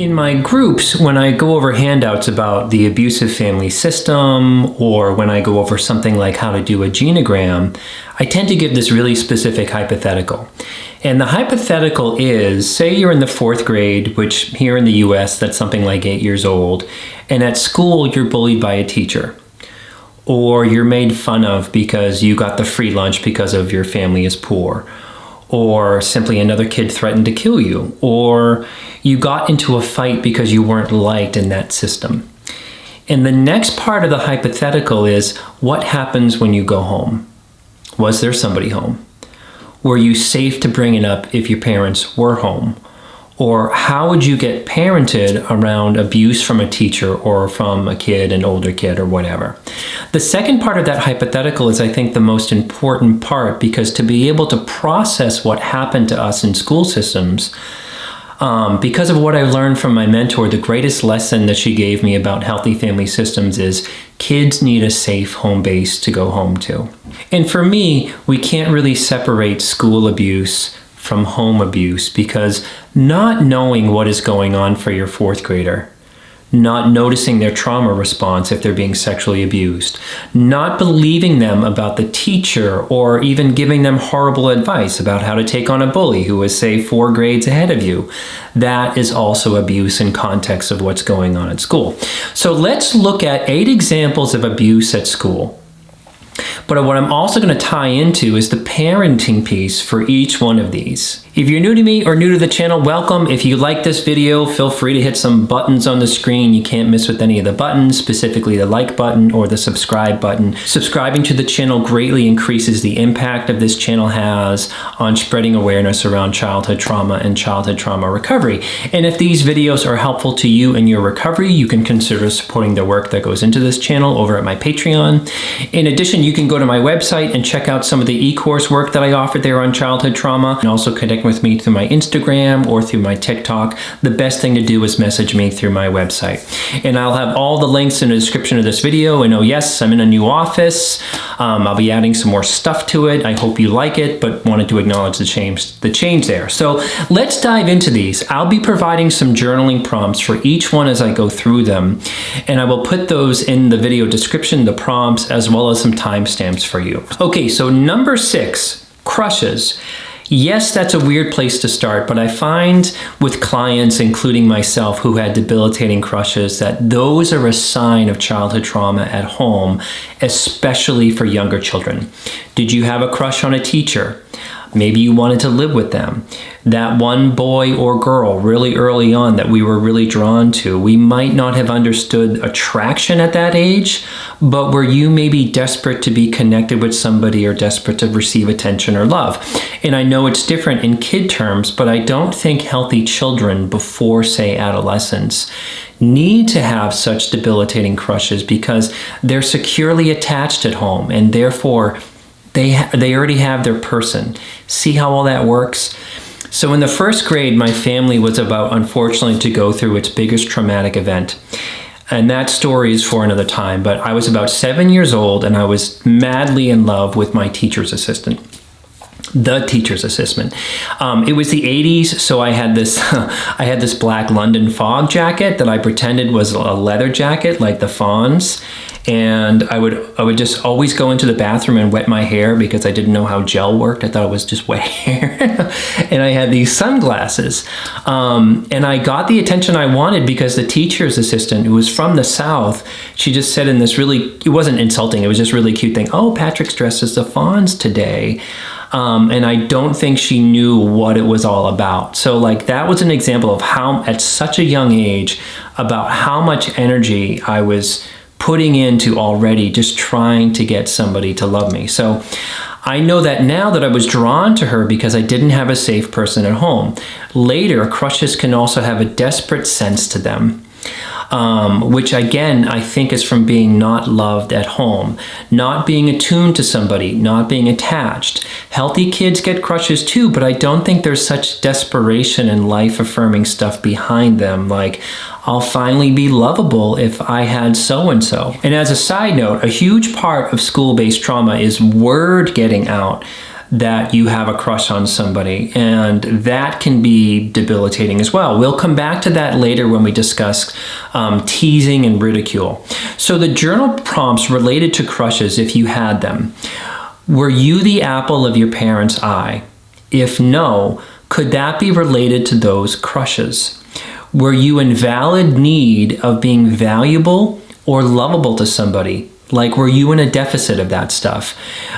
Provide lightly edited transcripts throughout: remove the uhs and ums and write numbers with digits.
In my groups, when I go over handouts about the abusive family system, or when I go over something like how to do a genogram, I tend to give this really specific hypothetical. And the hypothetical is, say you're in the 4th grade, which here in the US, that's something like 8 years old, and at school you're bullied by a teacher. Or you're made fun of because you got the free lunch because of your family is poor. Or simply another kid threatened to kill you. Or you got into a fight because you weren't liked in that system. And the next part of the hypothetical is, what happens when you go home? Was there somebody home? Were you safe to bring it up if your parents were home? Or how would you get parented around abuse from a teacher or from a kid, an older kid, or whatever? The second part of that hypothetical is, I think, the most important part, because to be able to process what happened to us in school systems, because of what I learned from my mentor, the greatest lesson that she gave me about healthy family systems is kids need a safe home base to go home to. And for me, we can't really separate school abuse from home abuse, because not knowing what is going on for your 4th grader, not noticing their trauma response if they're being sexually abused, not believing them about the teacher, or even giving them horrible advice about how to take on a bully who is, say, 4 grades ahead of you, that is also abuse in context of what's going on at school. So let's look at 8 examples of abuse at school. But what I'm also going to tie into is the parenting piece for each one of these. If you're new to me or new to the channel, welcome. If you like this video, feel free to hit some buttons on the screen. You can't miss with any of the buttons, specifically the like button or the subscribe button. Subscribing to the channel greatly increases the impact of this channel has on spreading awareness around childhood trauma and childhood trauma recovery. And if these videos are helpful to you in your recovery, you can consider supporting the work that goes into this channel over at my Patreon. In addition, you can go to my website and check out some of the e-course work that I offer there on childhood trauma, and also connect with me through my Instagram or through my TikTok. The best thing to do is message me through my website. And I'll have all the links in the description of this video. And oh yes, I'm in a new office. I'll be adding some more stuff to it. I hope you like it, but wanted to acknowledge the change there. So let's dive into these. I'll be providing some journaling prompts for each one as I go through them. And I will put those in the video description, the prompts, as well as some timestamps for you. Okay, so number 6, crushes. Yes, that's a weird place to start, but I find with clients, including myself, who had debilitating crushes, that those are a sign of childhood trauma at home, especially for younger children. Did you have a crush on a teacher? Maybe you wanted to live with them. That one boy or girl really early on that we were really drawn to, we might not have understood attraction at that age, but were you maybe desperate to be connected with somebody or desperate to receive attention or love? And I know it's different in kid terms, but I don't think healthy children before, say, adolescence need to have such debilitating crushes, because they're securely attached at home, and therefore they already have their person. See how all that works? So in the 1st grade, my family was about, unfortunately, to go through its biggest traumatic event. And that story is for another time. But I was about 7 years old, and I was madly in love with my teacher's assistant. The teacher's assistant. It was the 80s, so I had this black London fog jacket that I pretended was a leather jacket, like the Fawns. And I would just always go into the bathroom and wet my hair because I didn't know how gel worked. I thought it was just wet hair. And I had these sunglasses. And I got the attention I wanted because the teacher's assistant, who was from the South, she just said in this really, it wasn't insulting, it was just really cute thing, "Oh, Patrick's dressed as the Fawns today." And I don't think she knew what it was all about. So like that was an example of how, at such a young age, about how much energy I was putting into already just trying to get somebody to love me. So I know that now that I was drawn to her because I didn't have a safe person at home. Later, crushes can also have a desperate sense to them. Which again, I think is from being not loved at home, not being attuned to somebody, not being attached. Healthy kids get crushes too, but I don't think there's such desperation and life-affirming stuff behind them, like, I'll finally be lovable if I had so-and-so. And as a side note, a huge part of school-based trauma is word getting out that you have a crush on somebody, and that can be debilitating as well. We'll come back to that later when we discuss teasing and ridicule. So the journal prompts related to crushes, if you had them. Were you the apple of your parents' eye? If no, could that be related to those crushes? Were you in valid need of being valuable or lovable to somebody? Like, were you in a deficit of that stuff?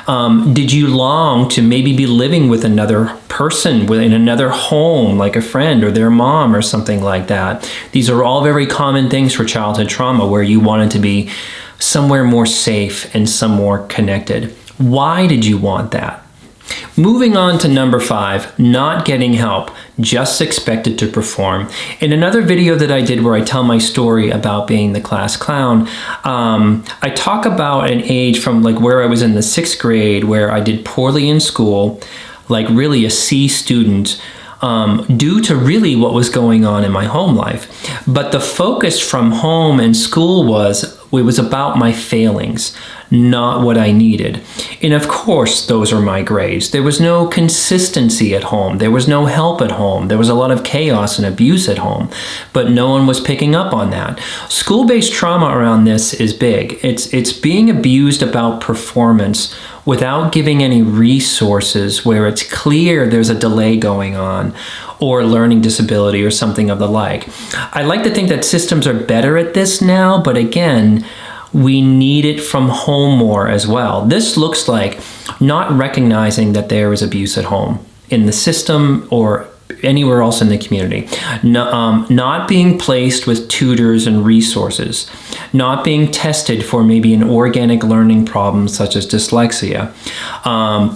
Did you long to maybe be living with another person in another home, like a friend or their mom or something like that? These are all very common things for childhood trauma, where you wanted to be somewhere more safe and somewhere connected. Why did you want that? Moving on to number 5, not getting help, just expected to perform. In another video that I did where I tell my story about being the class clown, I talk about an age from like where I was in the 6th grade, where I did poorly in school, like really a C student, due to really what was going on in my home life. But the focus from home and school was about my failings, not what I needed. And of course, those are my grades. There was no consistency at home. There was no help at home. There was a lot of chaos and abuse at home, but no one was picking up on that. School-based trauma around this is big. It's being abused about performance without giving any resources where it's clear there's a delay going on, or learning disability or something of the like. I like to think that systems are better at this now, but again, we need it from home more as well. This looks like not recognizing that there is abuse at home, in the system or anywhere else in the community. Not being placed with tutors and resources. Not being tested for maybe an organic learning problem such as dyslexia.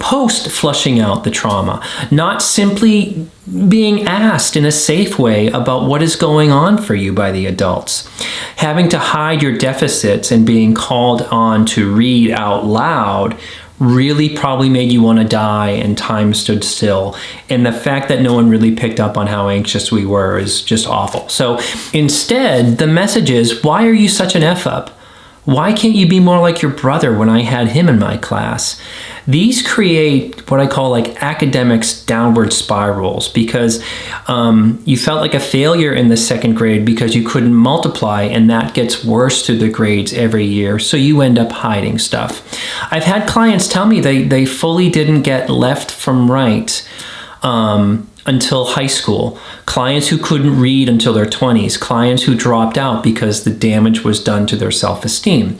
Post flushing out the trauma. Not simply being asked in a safe way about what is going on for you by the adults. Having to hide your deficits and being called on to read out loud really probably made you want to die, and time stood still. And the fact that no one really picked up on how anxious we were is just awful. So instead, the message is, why are you such an F-up? Why can't you be more like your brother when I had him in my class? These create what I call like academics downward spirals, because you felt like a failure in the 2nd grade because you couldn't multiply, and that gets worse through the grades every year, so you end up hiding stuff. I've had clients tell me they fully didn't get left from right until high school. Clients who couldn't read until their 20s. Clients who dropped out because the damage was done to their self-esteem.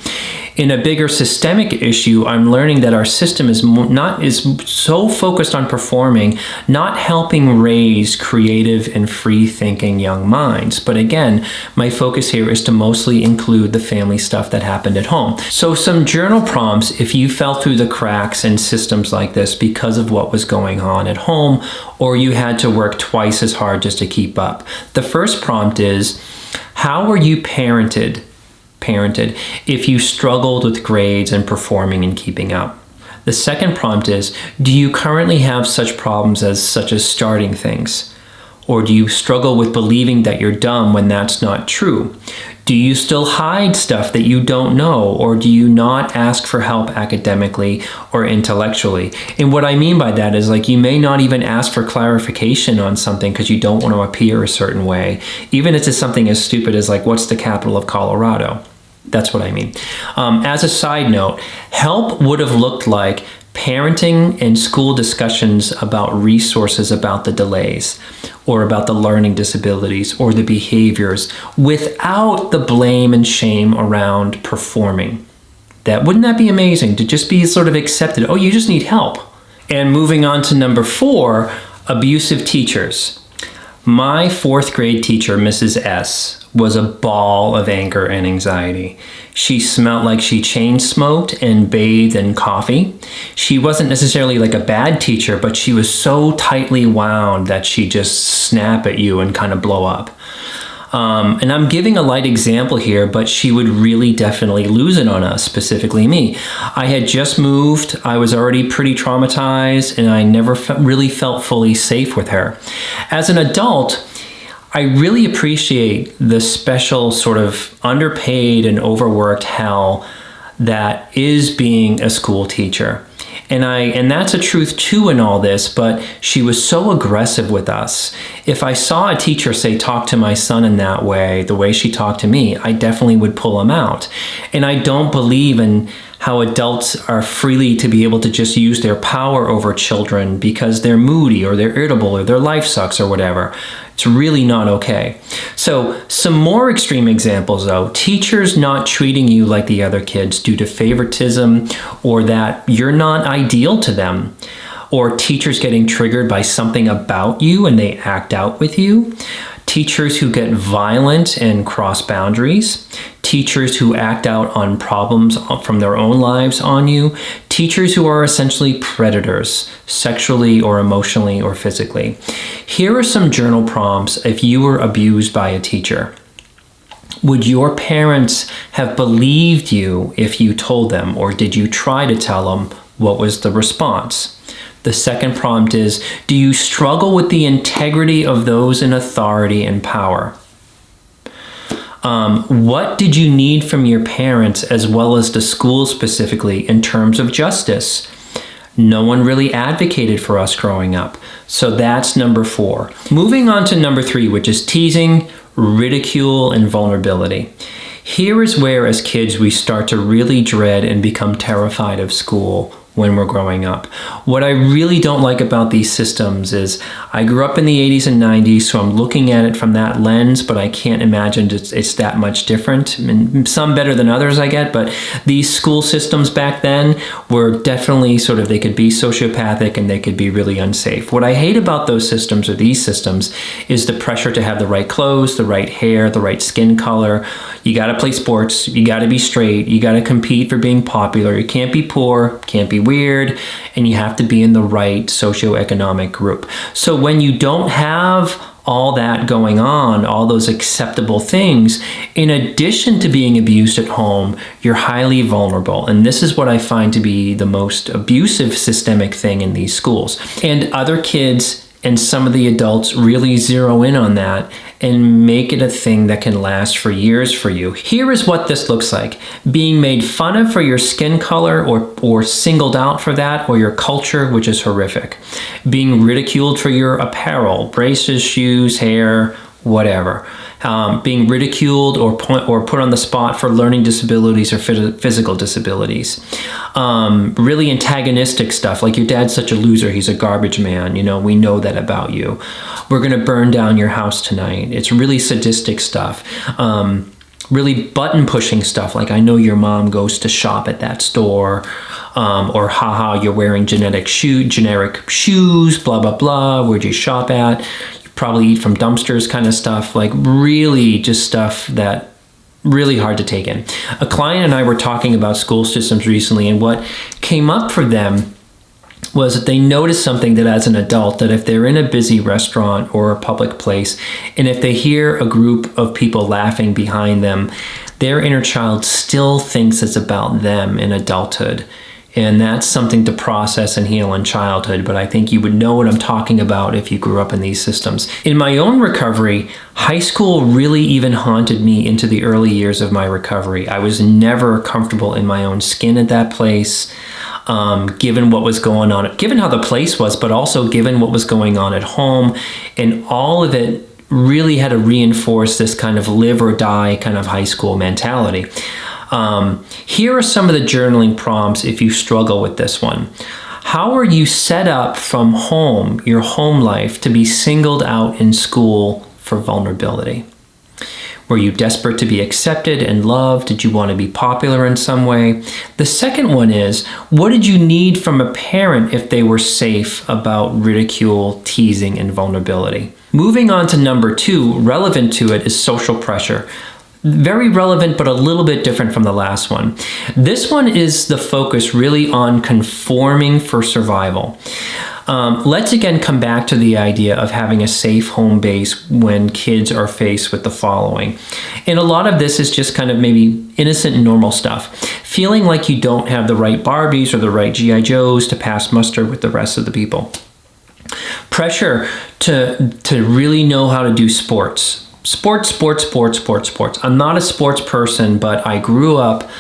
In a bigger systemic issue, I'm learning that our system is so focused on performing, not helping raise creative and free-thinking young minds. But again, my focus here is to mostly include the family stuff that happened at home. So some journal prompts if you fell through the cracks in systems like this because of what was going on at home, or you had to work twice as hard just to keep up. The first prompt is, how were you parented if you struggled with grades and performing and keeping up? The second prompt is, do you currently have such problems such as starting things? Or do you struggle with believing that you're dumb when that's not true? Do you still hide stuff that you don't know? Or do you not ask for help academically or intellectually? And what I mean by that is, like, you may not even ask for clarification on something because you don't want to appear a certain way. Even if it's something as stupid as, like, what's the capital of Colorado? That's what I mean. As a side note, help would have looked like parenting and school discussions about resources about the delays, or about the learning disabilities, or the behaviors, without the blame and shame around performing. Wouldn't that be amazing, to just be sort of accepted? Oh, you just need help. And moving on to number 4, abusive teachers. My 4th grade teacher, Mrs. S., was a ball of anger and anxiety. She smelled like she chain smoked and bathed in coffee. She wasn't necessarily like a bad teacher, but she was so tightly wound that she'd just snap at you and kind of blow up. And I'm giving a light example here, but she would really definitely lose it on us, specifically me. I had just moved, I was already pretty traumatized, and I never really felt fully safe with her. As an adult, I really appreciate the special sort of underpaid and overworked hell that is being a school teacher. And that's a truth too in all this, but she was so aggressive with us. If I saw a teacher say, talk to my son in that way, the way she talked to me, I definitely would pull him out. And I don't believe in how adults are freely to be able to just use their power over children because they're moody or they're irritable or their life sucks or whatever. It's really not okay. So some more extreme examples though, teachers not treating you like the other kids due to favoritism or that you're not ideal to them, or teachers getting triggered by something about you and they act out with you. Teachers who get violent and cross boundaries, teachers who act out on problems from their own lives on you, teachers who are essentially predators, sexually or emotionally or physically. Here are some journal prompts if you were abused by a teacher. Would your parents have believed you if you told them, or did you try to tell them? What was the response? The second prompt is, do you struggle with the integrity of those in authority and power? What did you need from your parents as well as the school specifically in terms of justice? No one really advocated for us growing up. So that's number 4. Moving on to number 3, which is teasing, ridicule, and vulnerability. Here is where as kids we start to really dread and become terrified of school when we're growing up. What I really don't like about these systems is I grew up in the 80s and 90s, so I'm looking at it from that lens, but I can't imagine it's that much different. I mean, some better than others I get, but these school systems back then were definitely sort of, they could be sociopathic and they could be really unsafe. What I hate about those systems or these systems is the pressure to have the right clothes, the right hair, the right skin color. You got to play sports, you got to be straight, you got to compete for being popular, you can't be poor, can't be weird, and you have to be in the right socioeconomic group. So when you don't have all that going on, all those acceptable things, in addition to being abused at home, you're highly vulnerable. And this is what I find to be the most abusive systemic thing in these schools. And other kids and some of the adults really zero in on that and make it a thing that can last for years for you. Here is what this looks like. Being made fun of for your skin color or singled out for that, or your culture, which is horrific. Being ridiculed for your apparel, braces, shoes, hair, whatever. Being ridiculed or put on the spot for learning disabilities or physical disabilities. Really antagonistic stuff, like your dad's such a loser, he's a garbage man, you know, we know that about you. We're gonna burn down your house tonight. It's really sadistic stuff. Really button pushing stuff, like I know your mom goes to shop at that store, or haha, you're wearing generic shoes, blah, blah, blah, where'd you shop at? Probably eat from dumpsters kind of stuff, like really just stuff that really hard to take in. A client and I were talking about school systems recently, and what came up for them was that they noticed something, that as an adult, that if they're in a busy restaurant or a public place, and if they hear a group of people laughing behind them, their inner child still thinks it's about them in adulthood. And that's something to process and heal in childhood, but I think you would know what I'm talking about if you grew up in these systems. In my own recovery, high school really even haunted me into the early years of my recovery. I was never comfortable in my own skin at that place, given what was going on, given how the place was, but also given what was going on at home, and all of it really had to reinforce this kind of live or die kind of high school mentality. Here are some of the journaling prompts if you struggle with this one. How are you set up from home, your home life, to be singled out in school for vulnerability? Were you desperate to be accepted and loved? Did you want to be popular in some way? The second one is, what did you need from a parent if they were safe about ridicule, teasing, and vulnerability? Moving on to number 2, relevant to it, is social pressure. Very relevant, but a little bit different from the last one. This one is the focus really on conforming for survival. Let's again come back to the idea of having a safe home base when kids are faced with the following. And a lot of this is just kind of maybe innocent and normal stuff. Feeling like you don't have the right Barbies or the right G.I. Joes to pass muster with the rest of the people. Pressure to really know how to do sports. Sports. I'm not a sports person, but I grew up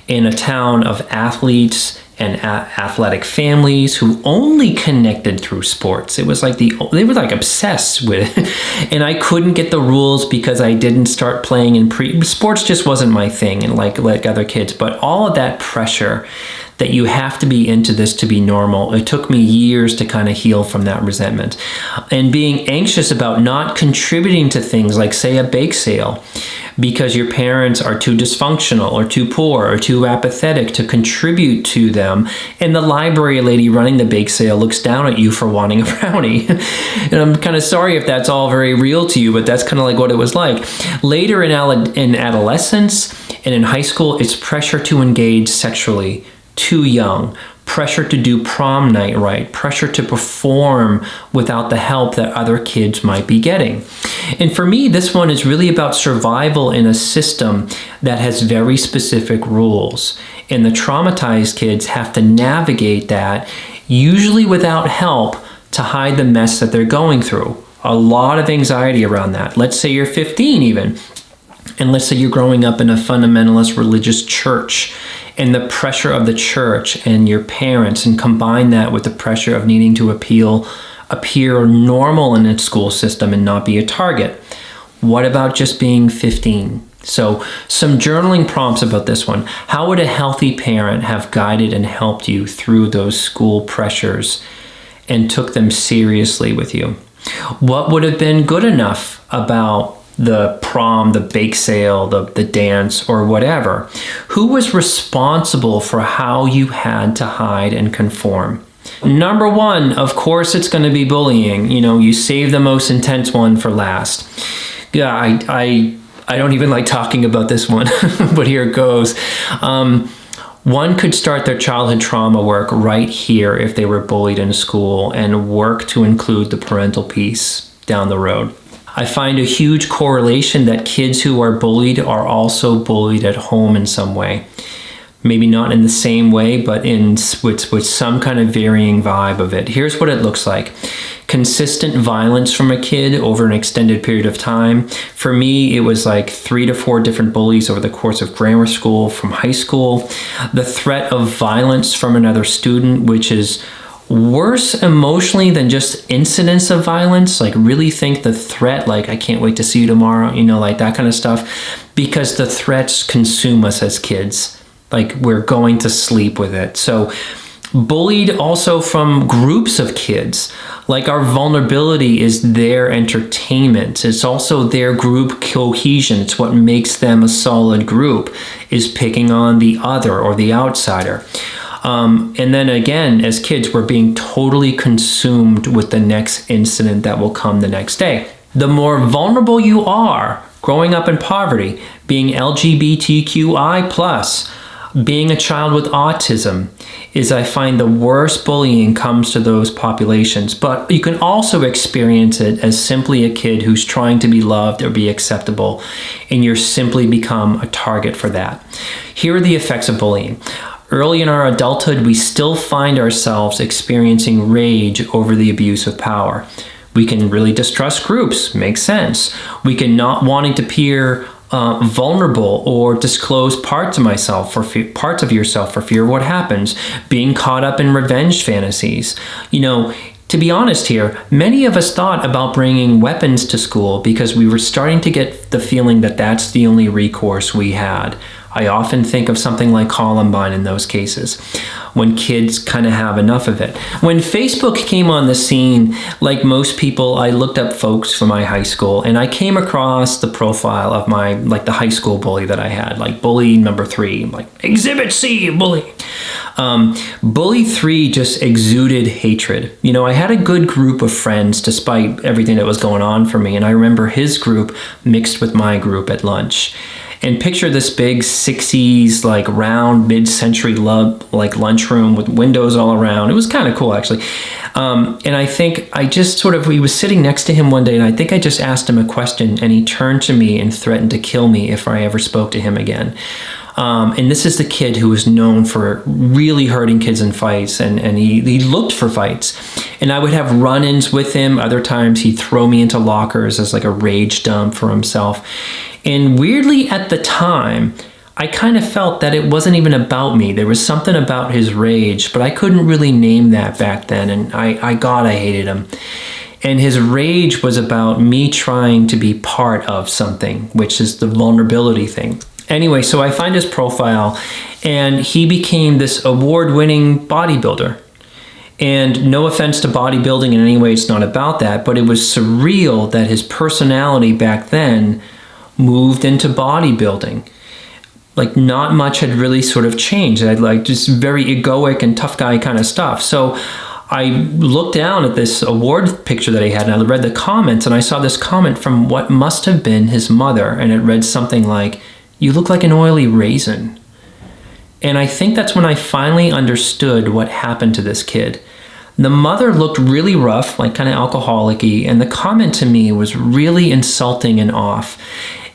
in a town of athletes and athletic families who only connected through sports. It was like they were like obsessed with it. And I couldn't get the rules because I didn't start playing in sports just wasn't my thing, and like other kids. But all of that pressure that you have to be into this to be normal, it took me years to kind of heal from that resentment. And being anxious about not contributing to things like, say, a bake sale, because your parents are too dysfunctional or too poor or too apathetic to contribute to them. And the library lady running the bake sale looks down at you for wanting a brownie. And I'm kind of sorry if that's all very real to you, but that's kind of like what it was like. Later in adolescence and in high school, it's pressure to engage sexually too young, pressure to do prom night right, pressure to perform without the help that other kids might be getting. And for me, this one is really about survival in a system that has very specific rules. And the traumatized kids have to navigate that, usually without help, to hide the mess that they're going through. A lot of anxiety around that. Let's say you're 15 even, and let's say you're growing up in a fundamentalist religious church, and the pressure of the church and your parents, and combine that with the pressure of needing to appear normal in its school system and not be a target. What about just being 15? So some journaling prompts about this one. How would a healthy parent have guided and helped you through those school pressures and took them seriously with you? What would have been good enough about the prom, the bake sale, the dance, or whatever? Who was responsible for how you had to hide and conform? Number one, of course, it's going to be bullying. You know, you save the most intense one for last. Yeah, I don't even like talking about this one, but here it goes. One could start their childhood trauma work right here if they were bullied in school, and work to include the parental piece down the road. I find a huge correlation that kids who are bullied are also bullied at home in some way. Maybe not in the same way, but with some kind of varying vibe of it. Here's what it looks like. Consistent violence from a kid over an extended period of time. For me, it was like 3 to 4 different bullies over the course of grammar school, from high school. The threat of violence from another student, which is worse emotionally than just incidents of violence. Like, really think the threat, like, I can't wait to see you tomorrow, you know, like that kind of stuff, because the threats consume us as kids. Like, we're going to sleep with it. So bullied also from groups of kids. Like, our vulnerability is their entertainment. It's also their group cohesion. It's what makes them a solid group, is picking on the other or the outsider. And then again, as kids, we're being totally consumed with the next incident that will come the next day. The more vulnerable you are, growing up in poverty, being LGBTQI+, being a child with autism, is I find the worst bullying comes to those populations. But you can also experience it as simply a kid who's trying to be loved or be acceptable, and you're simply become a target for that. Here are the effects of bullying. Early in our adulthood, we still find ourselves experiencing rage over the abuse of power. We can really distrust groups, makes sense. We can not wanting to appear vulnerable or disclose parts of yourself for fear of what happens. Being caught up in revenge fantasies. You know, to be honest here, many of us thought about bringing weapons to school because we were starting to get the feeling that that's the only recourse we had. I often think of something like Columbine in those cases, when kids kind of have enough of it. When Facebook came on the scene, like most people, I looked up folks from my high school, and I came across the profile of the high school bully that I had, like bully number 3, like Exhibit C, bully. Bully 3 just exuded hatred. You know, I had a good group of friends despite everything that was going on for me, and I remember his group mixed with my group at lunch. And picture this big 60s, like round mid-century lunchroom with windows all around. It was kind of cool, actually. And I think he was sitting next to him one day, and I think I just asked him a question, and he turned to me and threatened to kill me if I ever spoke to him again. And this is the kid who was known for really hurting kids in fights, and he looked for fights. And I would have run-ins with him. Other times he'd throw me into lockers as like a rage dump for himself. And weirdly, at the time, I kind of felt that it wasn't even about me. There was something about his rage, but I couldn't really name that back then. And I hated him. And his rage was about me trying to be part of something, which is the vulnerability thing. Anyway, so I find his profile, and he became this award-winning bodybuilder. And no offense to bodybuilding in any way, it's not about that, but it was surreal that his personality back then moved into bodybuilding. Like, not much had really sort of changed. I'd like just very egoic and tough guy kind of stuff. So I looked down at this award picture that he had, and I read the comments, and I saw this comment from what must have been his mother, and it read something like, "You look like an oily raisin." And I think that's when I finally understood what happened to this kid. The mother looked really rough, like kind of alcoholic-y, and the comment to me was really insulting and off.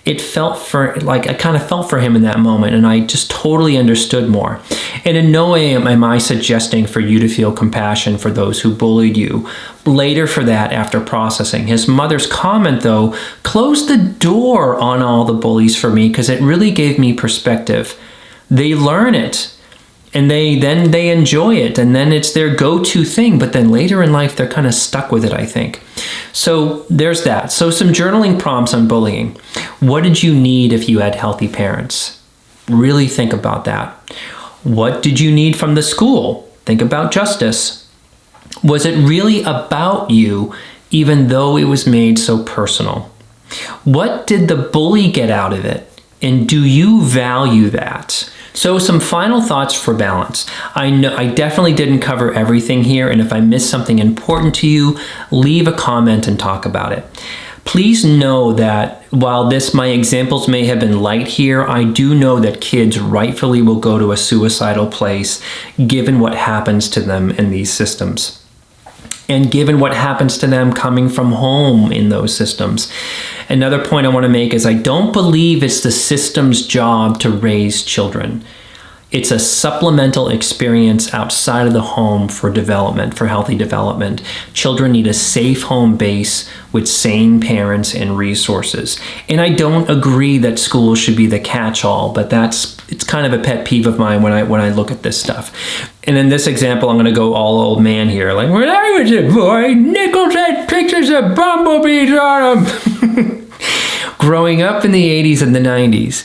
It felt I kind of felt for him in that moment, and I just totally understood more. And in no way am I suggesting for you to feel compassion for those who bullied you. Later for that, after processing. His mother's comment, though, closed the door on all the bullies for me, because it really gave me perspective. They learn it, and then they enjoy it, and then it's their go-to thing, but then later in life, they're kind of stuck with it, I think. So there's that. So some journaling prompts on bullying. What did you need if you had healthy parents? Really think about that. What did you need from the school? Think about justice. Was it really about you, even though it was made so personal? What did the bully get out of it? And do you value that? So some final thoughts for balance. I know I definitely didn't cover everything here, and if I missed something important to you, leave a comment and talk about it. Please know that while my examples may have been light here, I do know that kids rightfully will go to a suicidal place given what happens to them in these systems. And given what happens to them coming from home in those systems. Another point I want to make is I don't believe it's the system's job to raise children. It's a supplemental experience outside of the home for development, for healthy development. Children need a safe home base with sane parents and resources. And I don't agree that schools should be the catch-all, but it's kind of a pet peeve of mine when I look at this stuff. And in this example, I'm going to go all old man here. Like, when I was a boy, Nichols had pictures of bumblebees on them. Growing up in the 80s and the 90s,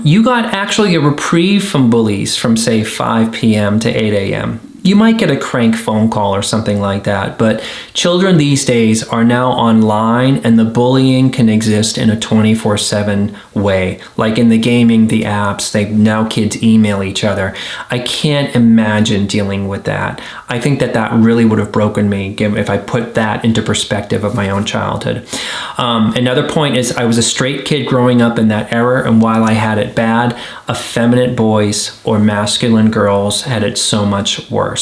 you got actually a reprieve from bullies from, say, 5 p.m. to 8 a.m. You might get a crank phone call or something like that, but children these days are now online, and the bullying can exist in a 24/7 way. Like in the gaming, the apps, now kids email each other. I can't imagine dealing with that. I think that really would have broken me if I put that into perspective of my own childhood. Another point is I was a straight kid growing up in that era, and while I had it bad, effeminate boys or masculine girls had it so much worse.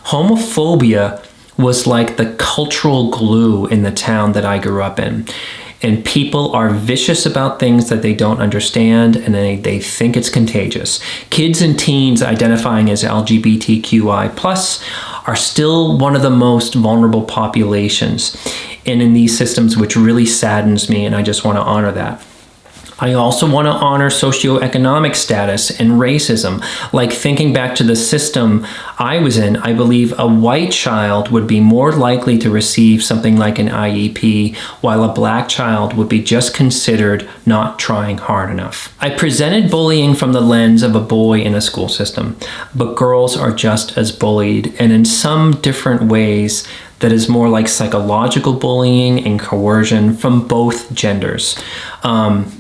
Homophobia was like the cultural glue in the town that I grew up in. And people are vicious about things that they don't understand, and they think it's contagious. Kids and teens identifying as LGBTQI+ are still one of the most vulnerable populations and in these systems, which really saddens me, and I just want to honor that. I also want to honor socioeconomic status and racism. Like thinking back to the system I was in, I believe a white child would be more likely to receive something like an IEP, while a black child would be just considered not trying hard enough. I presented bullying from the lens of a boy in a school system, but girls are just as bullied, and in some different ways that is more like psychological bullying and coercion from both genders.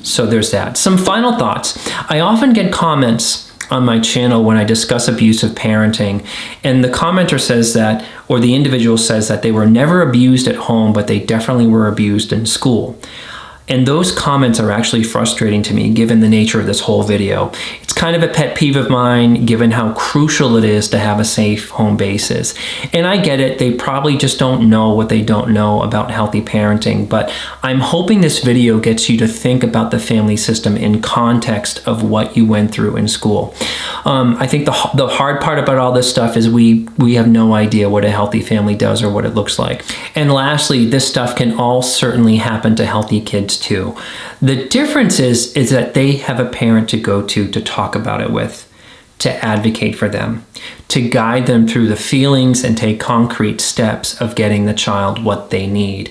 So there's that. Some final thoughts. I often get comments on my channel when I discuss abusive parenting, and the commenter says that, or the individual says that they were never abused at home, but they definitely were abused in school. And those comments are actually frustrating to me given the nature of this whole video. It's kind of a pet peeve of mine given how crucial it is to have a safe home basis. And I get it, they probably just don't know what they don't know about healthy parenting, but I'm hoping this video gets you to think about the family system in context of what you went through in school. I think the hard part about all this stuff is we have no idea what a healthy family does or what it looks like. And lastly, this stuff can all certainly happen to healthy kids this too. The difference is that they have a parent to go to talk about it with, to advocate for them, to guide them through the feelings and take concrete steps of getting the child what they need.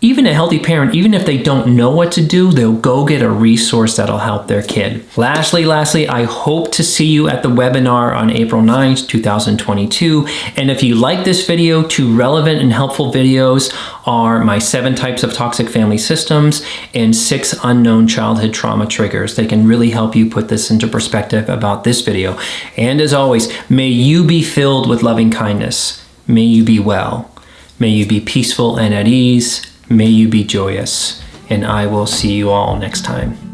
Even a healthy parent, even if they don't know what to do, they'll go get a resource that'll help their kid. Lastly, I hope to see you at the webinar on April 9th, 2022. And if you like this video, 2 relevant and helpful videos are my 7 types of toxic family systems and 6 unknown childhood trauma triggers. They can really help you put this into perspective about this video. And as always, may you be filled with loving kindness. May you be well. May you be peaceful and at ease. May you be joyous, and I will see you all next time.